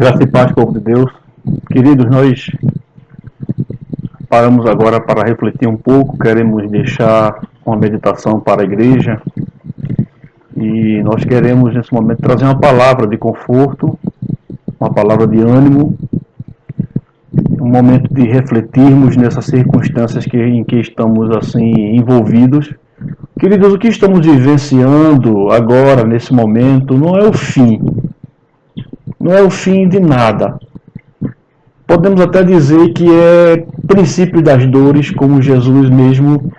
Graça e paz, povo de Deus. Queridos, nós paramos agora para refletir um pouco, queremos deixar uma meditação para a igreja e nós queremos nesse momento trazer uma palavra de conforto, uma palavra de ânimo, um momento de refletirmos nessas circunstâncias em que estamos assim envolvidos. Queridos, o que estamos vivenciando agora, nesse momento, não é o fim. Não é o fim de nada. Podemos até dizer que é princípio das dores, como Jesus mesmo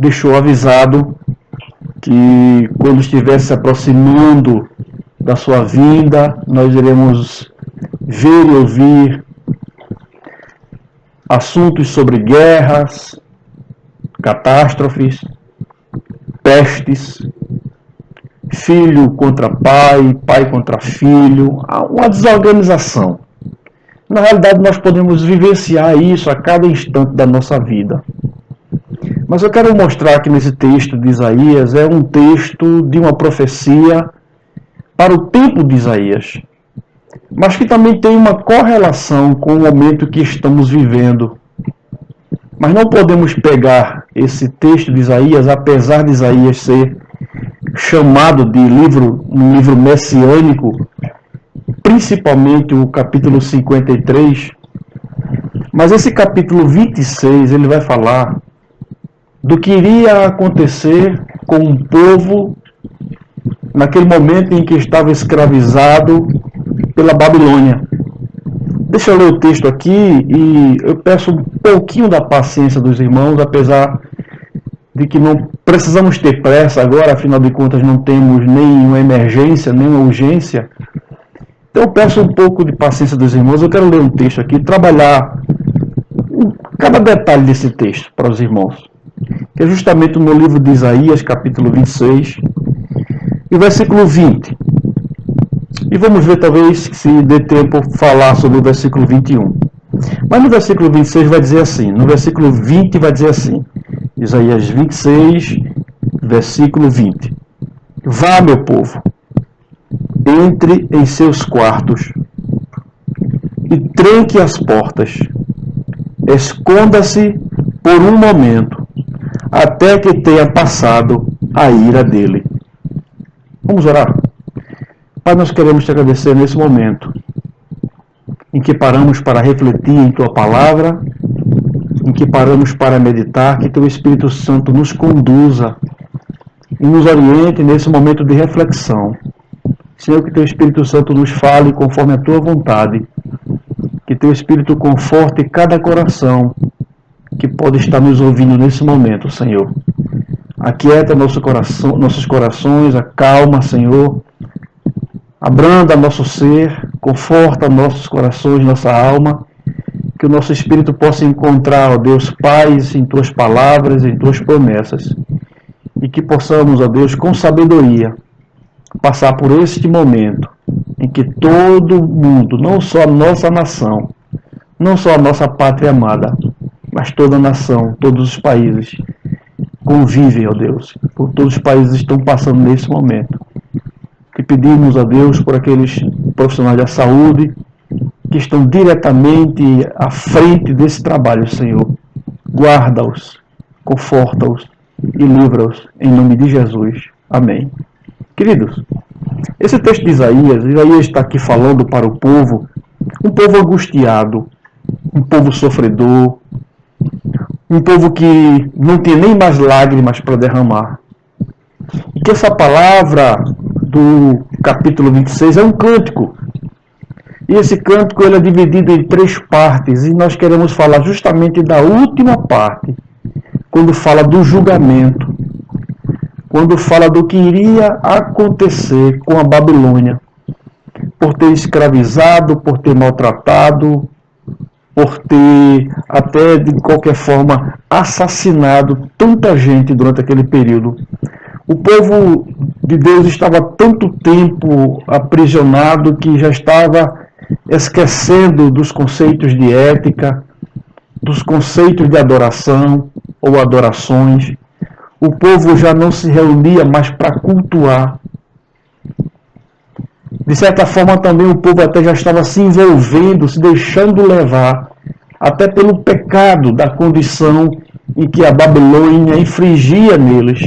deixou avisado que quando estiver se aproximando da sua vinda, nós iremos ver e ouvir assuntos sobre guerras, catástrofes, pestes, filho contra pai, pai contra filho, uma desorganização. Na realidade, nós podemos vivenciar isso a cada instante da nossa vida. Mas eu quero mostrar que nesse texto de Isaías é um texto de uma profecia para o tempo de Isaías, mas que também tem uma correlação com o momento que estamos vivendo. Mas não podemos pegar esse texto de Isaías, apesar de Isaías ser chamado de um livro messiânico, principalmente o capítulo 53, mas esse capítulo 26 ele vai falar do que iria acontecer com um povo naquele momento em que estava escravizado pela Babilônia. Deixa eu ler o texto aqui e eu peço um pouquinho da paciência dos irmãos, apesar de que não precisamos ter pressa agora, afinal de contas não temos nenhuma emergência, nenhuma urgência. Então eu peço um pouco de paciência dos irmãos. Eu quero ler um texto aqui, trabalhar cada detalhe desse texto para os irmãos, que é justamente no livro de Isaías, capítulo 26, e o versículo 20. E vamos ver, talvez, se dê tempo, falar sobre o versículo 21. Mas no versículo 26 vai dizer assim, no versículo 20 vai dizer assim, Isaías 26, versículo 20. Vá, meu povo, entre em seus quartos e tranque as portas. Esconda-se por um momento, até que tenha passado a ira dele. Vamos orar? Pai, nós queremos te agradecer nesse momento em que paramos para refletir em tua palavra, em que paramos para meditar, que teu Espírito Santo nos conduza e nos oriente nesse momento de reflexão. Senhor, que teu Espírito Santo nos fale conforme a tua vontade, que teu Espírito conforte cada coração que pode estar nos ouvindo nesse momento, Senhor. Aquieta nossos corações, acalma, Senhor, abranda nosso ser, conforta nossos corações, nossa alma, que o nosso espírito possa encontrar, ó Deus, paz em tuas palavras, em tuas promessas, e que possamos, ó Deus, com sabedoria, passar por este momento em que todo mundo, não só a nossa nação, não só a nossa pátria amada, mas toda a nação, todos os países convivem, ó Deus, por todos os países estão passando nesse momento. Que pedimos a Deus por aqueles profissionais da saúde que estão diretamente à frente desse trabalho, Senhor. Guarda-os, conforta-os e livra-os em nome de Jesus. Amém. Queridos, esse texto de Isaías está aqui falando para o povo, um povo angustiado, um povo sofredor, um povo que não tem nem mais lágrimas para derramar. E que essa palavra do capítulo 26 é um cântico. E esse cântico ele é dividido em 3 partes, e nós queremos falar justamente da última parte, quando fala do julgamento, quando fala do que iria acontecer com a Babilônia, por ter escravizado, por ter maltratado, por ter até de qualquer forma assassinado tanta gente durante aquele período. O povo de Deus estava tanto tempo aprisionado que já estava esquecendo dos conceitos de ética, dos conceitos de adoração ou adorações. O povo já não se reunia mais para cultuar. De certa forma também o povo até já estava se envolvendo, se deixando levar, até pelo pecado da condição em que a Babilônia infligia neles.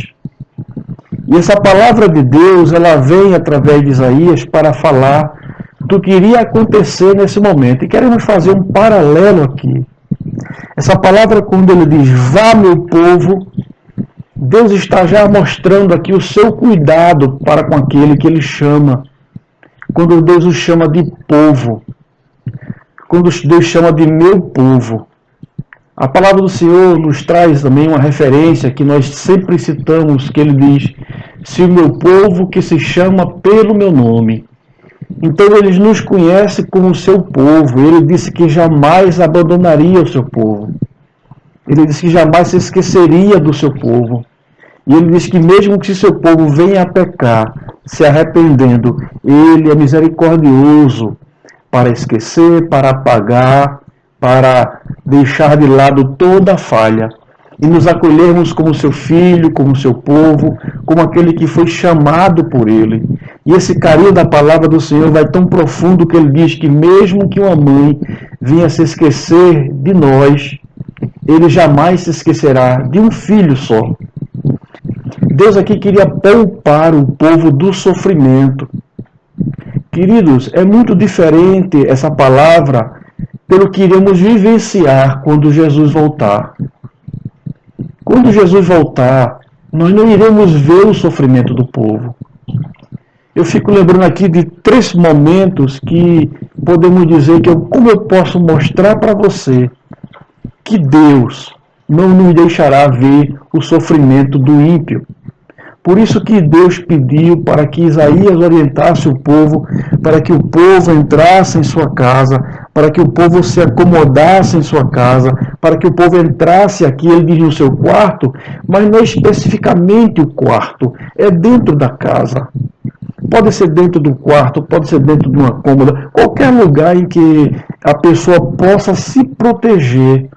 E essa palavra de Deus, ela vem através de Isaías para falar do que iria acontecer nesse momento. E queremos fazer um paralelo aqui. Essa palavra, quando ele diz, vá meu povo, Deus está já mostrando aqui o seu cuidado para com aquele que ele chama. Quando Deus o chama de povo. Quando Deus chama de meu povo. A palavra do Senhor nos traz também uma referência que nós sempre citamos, que ele diz, se o meu povo que se chama pelo meu nome. Então ele nos conhece como o seu povo. Ele disse que jamais abandonaria o seu povo. Ele disse que jamais se esqueceria do seu povo. E ele diz que mesmo que seu povo venha a pecar, se arrependendo, ele é misericordioso para esquecer, para apagar, para deixar de lado toda a falha e nos acolhermos como seu filho, como seu povo, como aquele que foi chamado por ele. E esse carinho da palavra do Senhor vai tão profundo que ele diz que mesmo que uma mãe venha se esquecer de nós, ele jamais se esquecerá de um filho só. Deus aqui queria poupar o povo do sofrimento. Queridos, é muito diferente essa palavra pelo que iremos vivenciar quando Jesus voltar. Quando Jesus voltar, nós não iremos ver o sofrimento do povo. Eu fico lembrando aqui de 3 momentos que podemos dizer que como eu posso mostrar para você que Deus não nos deixará ver o sofrimento do ímpio. Por isso que Deus pediu para que Isaías orientasse o povo, para que o povo entrasse em sua casa, para que o povo se acomodasse em sua casa, para que o povo entrasse aqui, ele diz no seu quarto, mas não é especificamente o quarto, é dentro da casa. Pode ser dentro do quarto, pode ser dentro de uma cômoda, qualquer lugar em que a pessoa possa se proteger,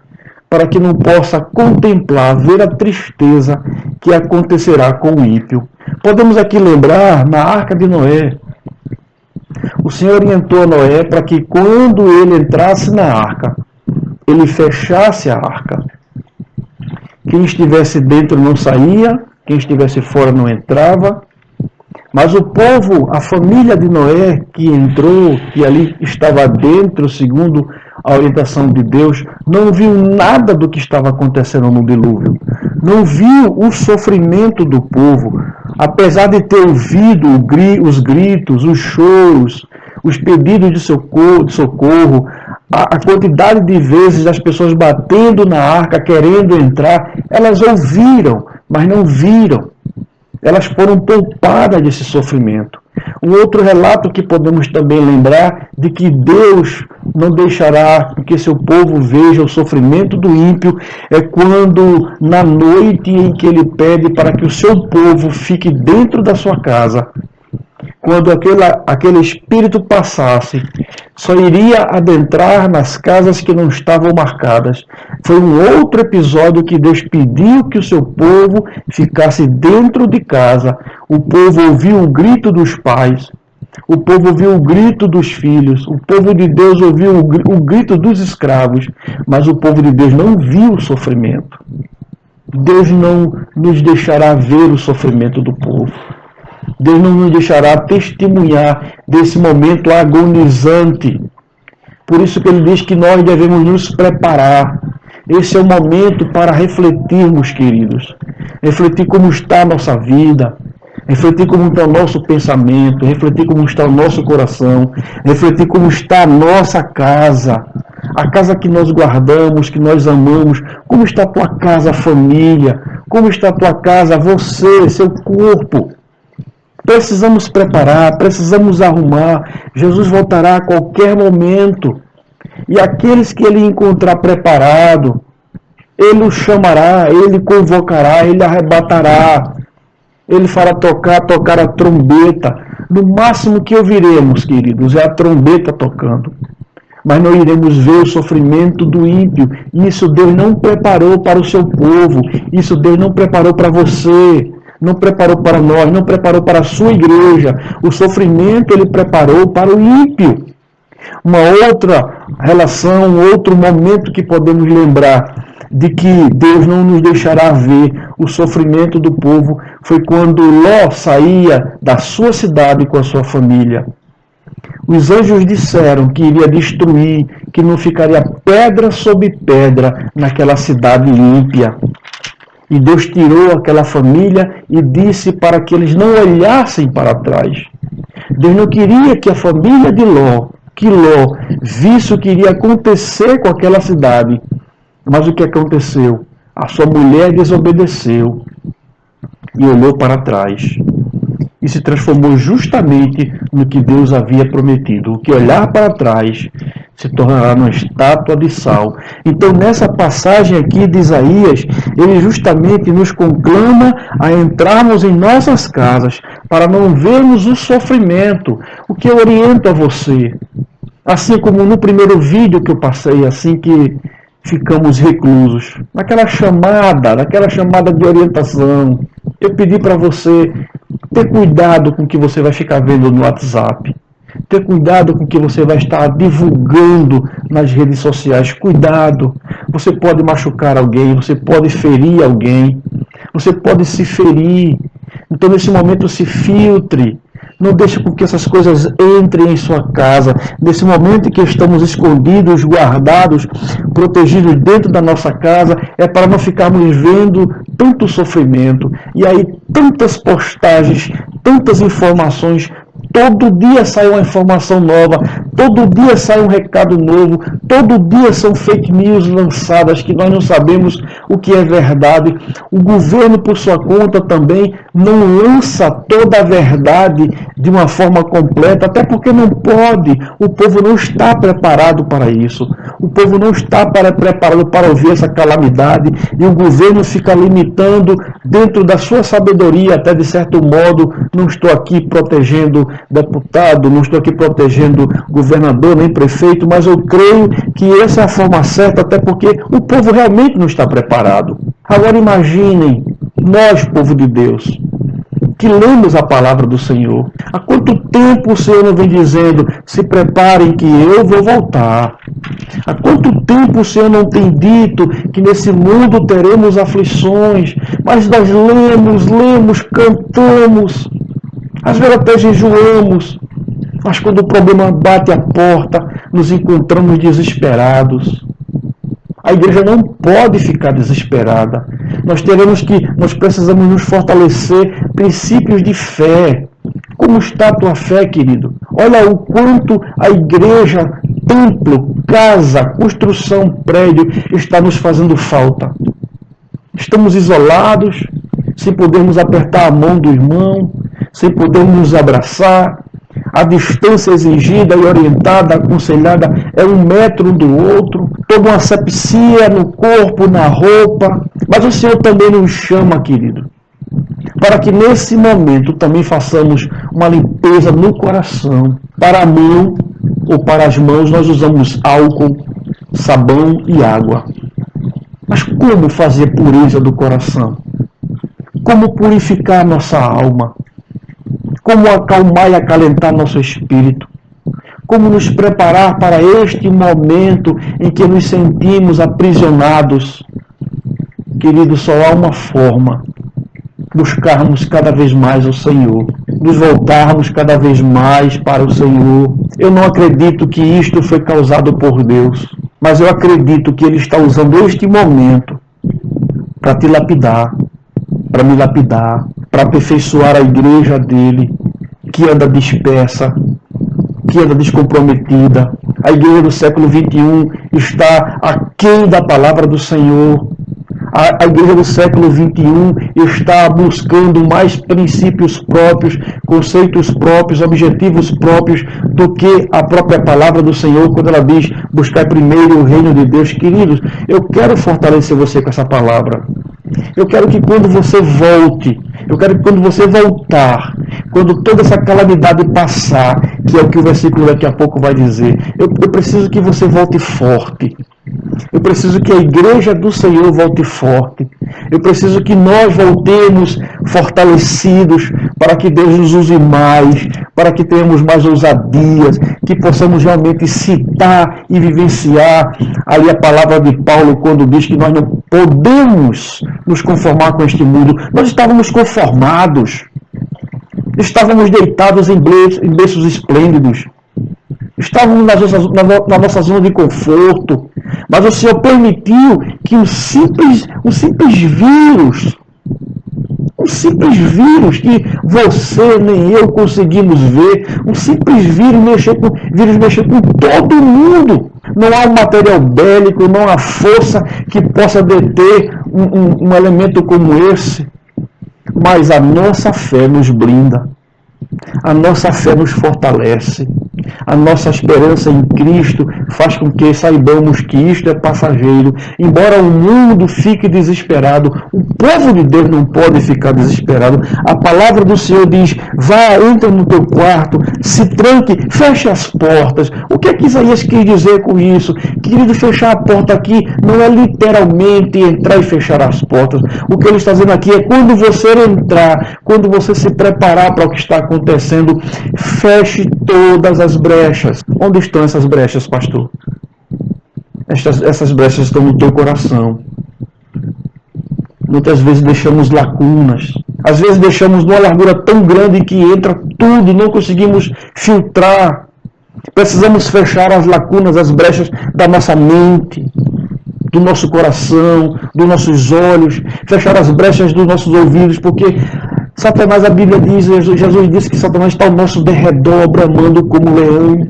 para que não possa contemplar, ver a tristeza que acontecerá com o ímpio. Podemos aqui lembrar na Arca de Noé. O Senhor orientou a Noé para que quando ele entrasse na arca, ele fechasse a arca. Quem estivesse dentro não saía, quem estivesse fora não entrava. Mas o povo, a família de Noé que entrou, que ali estava dentro, segundo a orientação de Deus, não viu nada do que estava acontecendo no dilúvio. Não viu o sofrimento do povo. Apesar de ter ouvido os gritos, os choros, os pedidos de socorro, a quantidade de vezes das pessoas batendo na arca, querendo entrar, elas ouviram, mas não viram. Elas foram poupadas desse sofrimento. Um outro relato que podemos também lembrar de que Deus não deixará que seu povo veja o sofrimento do ímpio é quando, na noite em que ele pede para que o seu povo fique dentro da sua casa, quando aquele espírito passasse, só iria adentrar nas casas que não estavam marcadas. Foi um outro episódio que Deus pediu que o seu povo ficasse dentro de casa. O povo ouviu o grito dos pais, o povo ouviu o grito dos filhos, o povo de Deus ouviu o grito dos escravos, mas o povo de Deus não viu o sofrimento. Deus não nos deixará ver o sofrimento do povo. Deus não nos deixará testemunhar desse momento agonizante. Por isso que ele diz que nós devemos nos preparar. Esse é o momento para refletirmos, queridos. Refletir como está a nossa vida. Refletir como está o nosso pensamento. Refletir como está o nosso coração. Refletir como está a nossa casa. A casa que nós guardamos, que nós amamos. Como está a tua casa, família? Como está a tua casa, você, seu corpo? Precisamos preparar, precisamos arrumar. Jesus voltará a qualquer momento. E aqueles que ele encontrar preparado, ele o chamará, ele convocará, ele arrebatará. Ele fará tocar a trombeta. No máximo que ouviremos, queridos, é a trombeta tocando. Mas não iremos ver o sofrimento do ímpio. Isso Deus não preparou para o seu povo. Isso Deus não preparou para você. não preparou para nós, não preparou para a sua igreja. O sofrimento ele preparou para o ímpio. Uma outra relação, outro momento que podemos lembrar de que Deus não nos deixará ver o sofrimento do povo foi quando Ló saía da sua cidade com a sua família. Os anjos disseram que iria destruir, que não ficaria pedra sobre pedra naquela cidade ímpia. E Deus tirou aquela família e disse para que eles não olhassem para trás. Deus não queria que a família de Ló, visse o que iria acontecer com aquela cidade. Mas o que aconteceu? A sua mulher desobedeceu e olhou para trás. E se transformou justamente no que Deus havia prometido. O que olhar para trás se tornará uma estátua de sal. Então, nessa passagem aqui de Isaías, ele justamente nos conclama a entrarmos em nossas casas para não vermos o sofrimento. O que eu oriento a você, assim como no primeiro vídeo que eu passei, assim que ficamos reclusos, naquela chamada de orientação, eu pedi para você ter cuidado com o que você vai ficar vendo no WhatsApp. Ter cuidado com o que você vai estar divulgando nas redes sociais. Cuidado. Você pode machucar alguém, você pode ferir alguém, você pode se ferir. Então, nesse momento, se filtre. Não deixe com que essas coisas entrem em sua casa. Nesse momento em que estamos escondidos, guardados, protegidos dentro da nossa casa, é para não ficarmos vendo tanto sofrimento. E aí, tantas postagens, tantas informações. Todo dia sai uma informação nova, todo dia sai um recado novo, todo dia são fake news lançadas que nós não sabemos o que é verdade. O governo, por sua conta, também não lança toda a verdade de uma forma completa, até porque não pode. O povo não está preparado para isso. O povo não está preparado para ouvir essa calamidade e o governo fica limitando dentro da sua sabedoria, até de certo modo. Não estou aqui protegendo deputado, não estou aqui protegendo governador nem prefeito, mas eu creio que essa é a forma certa, até porque o povo realmente não está preparado. Agora imaginem, nós, povo de Deus, que lemos a palavra do Senhor. Há quanto tempo o Senhor não vem dizendo, se preparem que eu vou voltar? Há quanto tempo o Senhor não tem dito que nesse mundo teremos aflições? Mas nós lemos, cantamos, às vezes até jejuamos, mas quando o problema bate a porta, nos encontramos desesperados. A igreja não pode ficar desesperada. Nós precisamos nos fortalecer princípios de fé. Como está a tua fé, querido? Olha o quanto a igreja, templo, casa, construção, prédio está nos fazendo falta. Estamos isolados, sem podermos apertar a mão do irmão, sem podermos nos abraçar. A distância exigida e orientada, aconselhada, é 1 metro um do outro. Toda uma asepsia no corpo, na roupa. Mas o Senhor também nos chama, querido, para que nesse momento também façamos uma limpeza no coração. Para a mão ou para as mãos nós usamos álcool, sabão e água. Mas como fazer pureza do coração? Como purificar nossa alma? Como acalmar e acalentar nosso espírito? Como nos preparar para este momento em que nos sentimos aprisionados? Querido, só há uma forma: buscarmos cada vez mais o Senhor, nos voltarmos cada vez mais para o Senhor. Eu não acredito que isto foi causado por Deus, mas eu acredito que Ele está usando este momento para te lapidar, para me lapidar, para aperfeiçoar a igreja dele, que anda dispersa, que anda descomprometida. A igreja do século XXI está aquém da palavra do Senhor. A igreja do século XXI está buscando mais princípios próprios, conceitos próprios, objetivos próprios do que a própria palavra do Senhor, quando ela diz buscar primeiro o reino de Deus. Queridos, eu quero fortalecer você com essa palavra. Eu quero que quando você volte, eu quero que quando você voltar, quando toda essa calamidade passar, que é o que o versículo daqui a pouco vai dizer, eu preciso que você volte forte. Eu preciso que a igreja do Senhor volte forte. Eu preciso que nós voltemos fortalecidos para que Deus nos use mais, para que tenhamos mais ousadias, que possamos realmente citar e vivenciar ali a palavra de Paulo quando diz que nós não podemos nos conformar com este mundo. Nós estávamos conformados, estávamos deitados em berços esplêndidos, estávamos na nossa zona de conforto, mas o Senhor permitiu que um simples vírus que você nem eu conseguimos ver, um simples vírus mexer com todo mundo. Não há um material bélico, não há força que possa deter um elemento como esse, mas a nossa fé nos blinda, a nossa fé nos fortalece. A nossa esperança em Cristo faz com que saibamos que isto é passageiro. Embora o mundo fique desesperado, o povo de Deus não pode ficar desesperado. A palavra do Senhor diz: vá, entra no teu quarto, se tranque, feche as portas. O que é que Isaías quis dizer com isso? Querido, fechar a porta aqui não é literalmente entrar e fechar as portas. O que ele está dizendo aqui é quando você entrar, quando você se preparar para o que está acontecendo, feche todas as brechas. Onde estão essas brechas, pastor? Essas brechas estão no teu coração. Muitas vezes deixamos lacunas. Às vezes deixamos numa largura tão grande que entra tudo, não conseguimos filtrar. Precisamos fechar as lacunas, as brechas da nossa mente, do nosso coração, dos nossos olhos, fechar as brechas dos nossos ouvidos, porque Satanás, a Bíblia diz, Jesus disse que Satanás está ao nosso derredor, bramando como leão.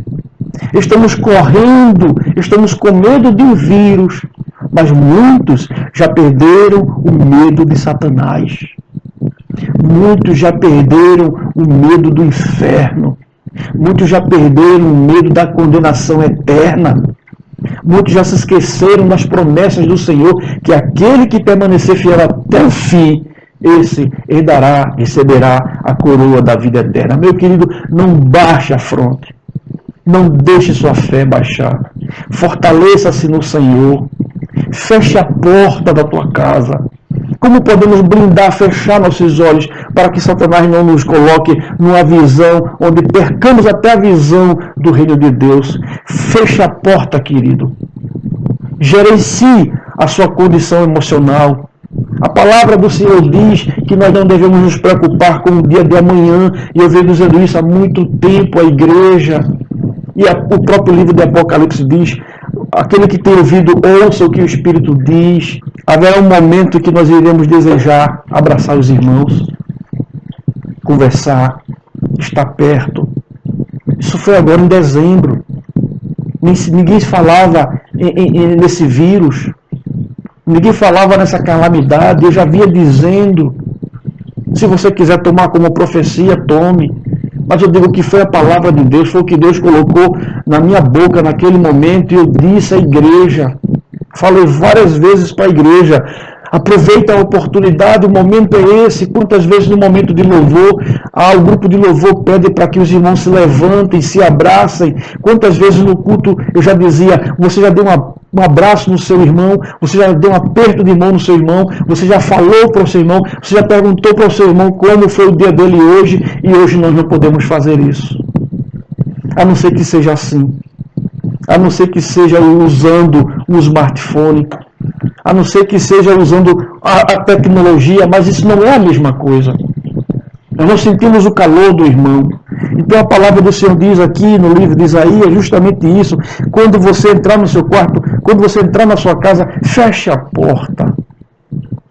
Estamos correndo, estamos com medo de um vírus, mas muitos já perderam o medo de Satanás. Muitos já perderam o medo do inferno. Muitos já perderam o medo da condenação eterna. Muitos já se esqueceram das promessas do Senhor, que aquele que permanecer fiel até o fim, esse receberá a coroa da vida eterna. Meu querido, não baixe a fronte. Não deixe sua fé baixar. Fortaleça-se no Senhor. Feche a porta da tua casa. Como podemos blindar, fechar nossos olhos para que Satanás não nos coloque numa visão onde percamos até a visão do reino de Deus? Feche a porta, querido. Gerencie a sua condição emocional. A palavra do Senhor diz que nós não devemos nos preocupar com o dia de amanhã. E eu venho dizendo isso há muito tempo à igreja. E o próprio livro de Apocalipse diz: aquele que tem ouvido, ouça o que o Espírito diz. Haverá um momento que nós iremos desejar abraçar os irmãos, conversar, estar perto. Isso foi agora em dezembro. Ninguém falava nesse vírus. Ninguém falava nessa calamidade. Eu já vinha dizendo: se você quiser tomar como profecia, tome. Mas eu digo que foi a palavra de Deus, foi o que Deus colocou na minha boca naquele momento, e eu disse à igreja, falei várias vezes para a igreja: aproveita a oportunidade, o momento é esse. Quantas vezes no momento de louvor, o grupo de louvor pede para que os irmãos se levantem, se abracem. Quantas vezes no culto eu já dizia: você já deu um abraço no seu irmão, você já deu um aperto de mão no seu irmão, você já falou para o seu irmão, você já perguntou para o seu irmão como foi o dia dele hoje, e hoje nós não podemos fazer isso. A não ser que seja assim. A não ser que seja usando um smartphone, a não ser que seja usando a tecnologia, mas isso não é a mesma coisa. Nós não sentimos o calor do irmão. Então a palavra do Senhor diz aqui no livro de Isaías justamente isso: quando você entrar no seu quarto, quando você entrar na sua casa, feche a porta.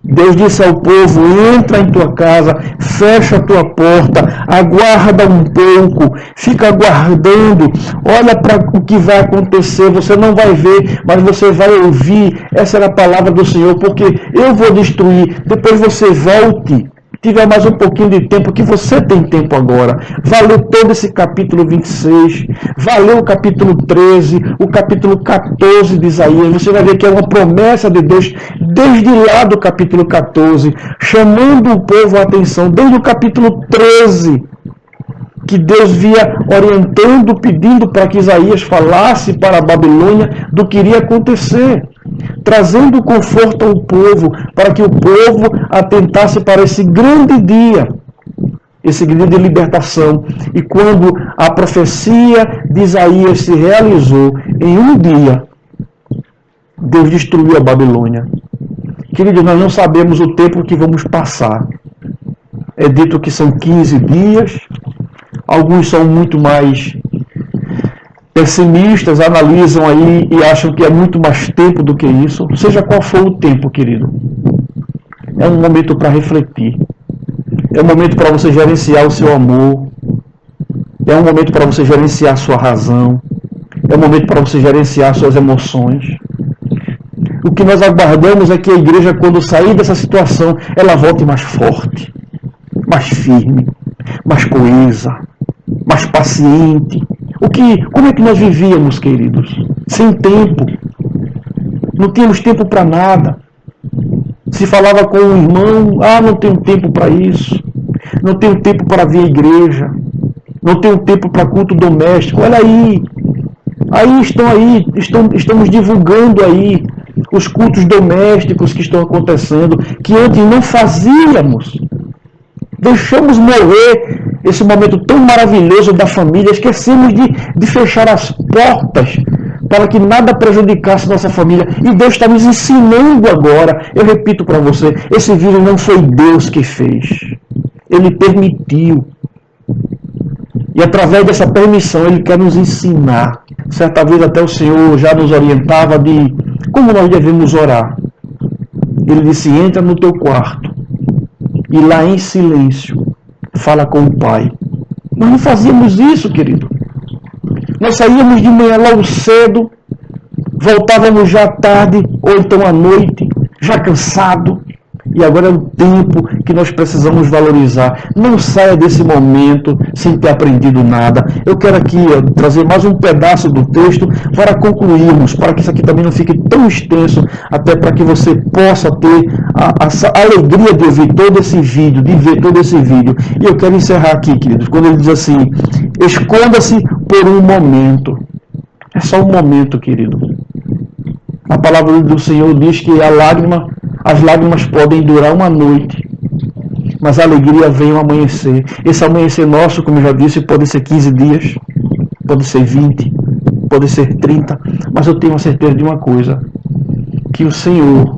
Deus disse ao povo: entra em tua casa, fecha a tua porta, aguarda um pouco, fica aguardando, olha para o que vai acontecer. Você não vai ver, mas você vai ouvir. Essa era a palavra do Senhor: porque eu vou destruir, depois você volte, tiver mais um pouquinho de tempo, que você tem tempo agora. Valeu todo esse capítulo 26, valeu o capítulo 13, o capítulo 14 de Isaías. Você vai ver que é uma promessa de Deus, desde lá do capítulo 14, chamando o povo a atenção, desde o capítulo 13, que Deus via orientando, pedindo para que Isaías falasse para a Babilônia do que iria acontecer. trazendo conforto ao povo, para que o povo atentasse para esse grande dia de libertação. E quando a profecia de Isaías se realizou, em um dia, Deus destruiu a Babilônia. Queridos, nós não sabemos o tempo que vamos passar. É dito que são 15 dias, alguns são muito mais pessimistas, analisam aí e acham que é muito mais tempo do que isso. Seja qual for o tempo, querido, é um momento para refletir. É um momento para você gerenciar o seu amor. É um momento para você gerenciar a sua razão. É um momento para você gerenciar suas emoções. O que nós aguardamos é que a igreja, quando sair dessa situação, ela volte mais forte, mais firme, mais coesa, mais paciente. Como é que nós vivíamos, queridos? Sem tempo. Não tínhamos tempo para nada. Se falava com um irmão, não tenho tempo para isso. Não tenho tempo para vir à igreja. Não tenho tempo para culto doméstico. Olha aí. Estamos divulgando aí os cultos domésticos que estão acontecendo, que antes não fazíamos. Deixamos morrer esse momento tão maravilhoso da família, esquecemos de fechar as portas para que nada prejudicasse nossa família. E Deus está nos ensinando agora. Eu repito para você, esse vírus não foi Deus que fez. Ele permitiu. E através dessa permissão, Ele quer nos ensinar. Certa vez até o Senhor já nos orientava de como nós devemos orar. Ele disse, entra no teu quarto e lá em silêncio, fala com o Pai. Nós não fazíamos isso, querido. Nós saíamos de manhã logo cedo, voltávamos já à tarde, ou então à noite, já cansado. E agora é o tempo que nós precisamos valorizar. Não saia desse momento sem ter aprendido nada. Eu quero aqui trazer mais um pedaço do texto para concluirmos, para que isso aqui também não fique tão extenso, até para que você possa ter a alegria de ouvir todo esse vídeo, de ver todo esse vídeo. E eu quero encerrar aqui, queridos, quando ele diz assim, esconda-se por um momento. É só um momento, querido. A palavra do Senhor diz que as lágrimas podem durar uma noite, mas a alegria vem ao amanhecer. Esse amanhecer nosso, como eu já disse, pode ser 15 dias, pode ser 20, pode ser 30, mas eu tenho a certeza de uma coisa, que o Senhor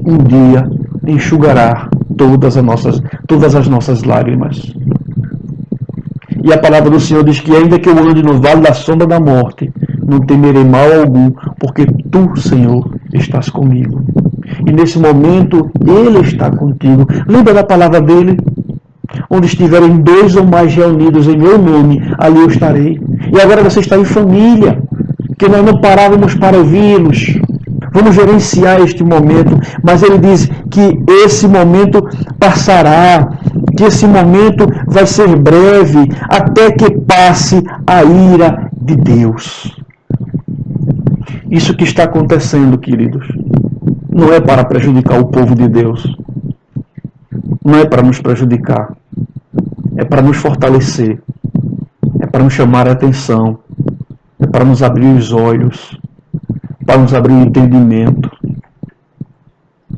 um dia enxugará todas as nossas lágrimas. E a palavra do Senhor diz que ainda que eu ande no vale da sombra da morte, não temerei mal algum, porque tu, Senhor, estás comigo. E nesse momento, Ele está contigo. Lembra da palavra dele? Onde estiverem 2 ou mais reunidos em meu nome, ali eu estarei. E agora você está em família, que nós não parávamos para ouvi-los. Vamos gerenciar este momento, mas ele diz que esse momento passará, que esse momento vai ser breve, até que passe a ira de Deus. Isso que está acontecendo, queridos, não é para prejudicar o povo de Deus. Não é para nos prejudicar. É para nos fortalecer. É para nos chamar a atenção. É para nos abrir os olhos. Para nos abrir o entendimento.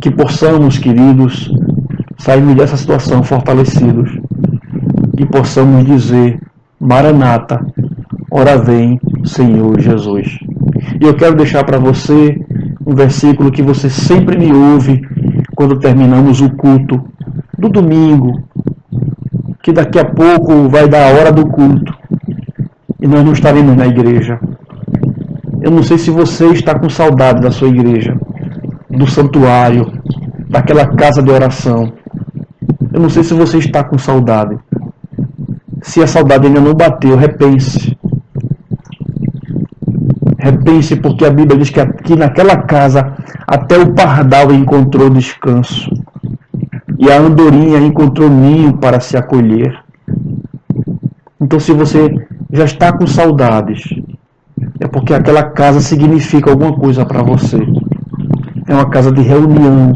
Que possamos, queridos, sairmos dessa situação fortalecidos. E possamos dizer, Maranata, ora vem, Senhor Jesus. E eu quero deixar para você um versículo que você sempre me ouve quando terminamos o culto do domingo, que daqui a pouco vai dar a hora do culto e nós não estaremos na igreja. Eu não sei se você está com saudade da sua igreja, do santuário, daquela casa de oração. Eu não sei se você está com saudade. Se a saudade ainda não bateu, repense. Repense, porque a Bíblia diz que aqui naquela casa até o pardal encontrou descanso. E a andorinha encontrou ninho para se acolher. Então, se você já está com saudades, é porque aquela casa significa alguma coisa para você. É uma casa de reunião.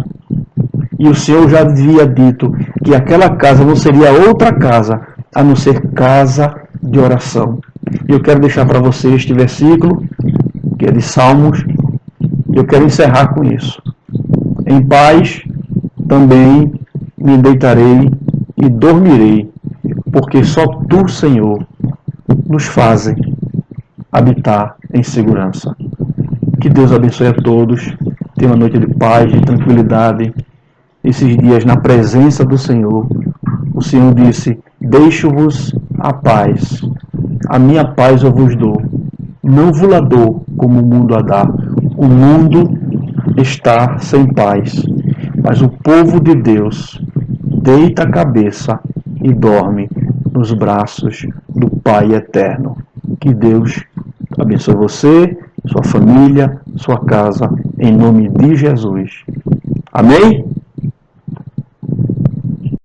E o Senhor já havia dito que aquela casa não seria outra casa, a não ser casa de oração. E eu quero deixar para você este versículo, que é de Salmos, E eu quero encerrar com isso. Em paz também me deitarei e dormirei, porque só Tu, Senhor, nos fazem habitar em segurança. Que Deus abençoe a todos. Tenha uma noite de paz, de tranquilidade. Esses dias na presença do Senhor. O Senhor disse: deixo-vos a paz. A minha paz eu vos dou. Não vos la dou como o mundo a dá. O mundo está sem paz. Mas o povo de Deus deita a cabeça e dorme nos braços do Pai eterno. Que Deus abençoe você, sua família, sua casa, em nome de Jesus. Amém?